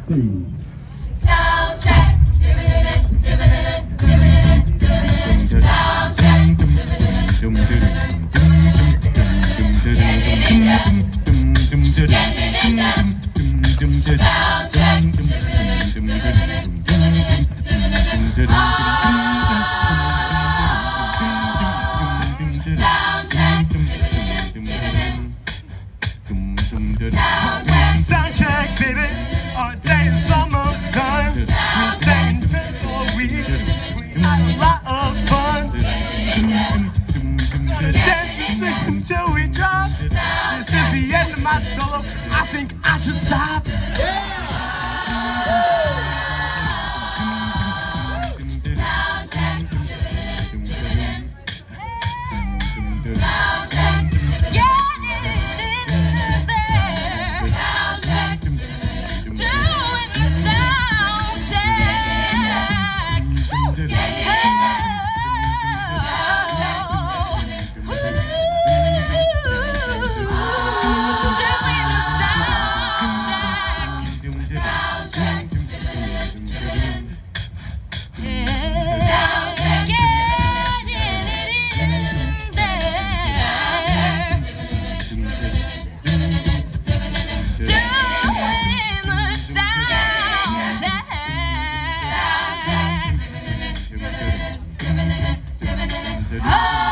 Sound check. Sound check. Sound check, baby. Our day is almost done. We sang and danced all week. We had a lot of fun. Gotta dance and sing until we drop. This is the end of my solo. I think I should stop. Oh!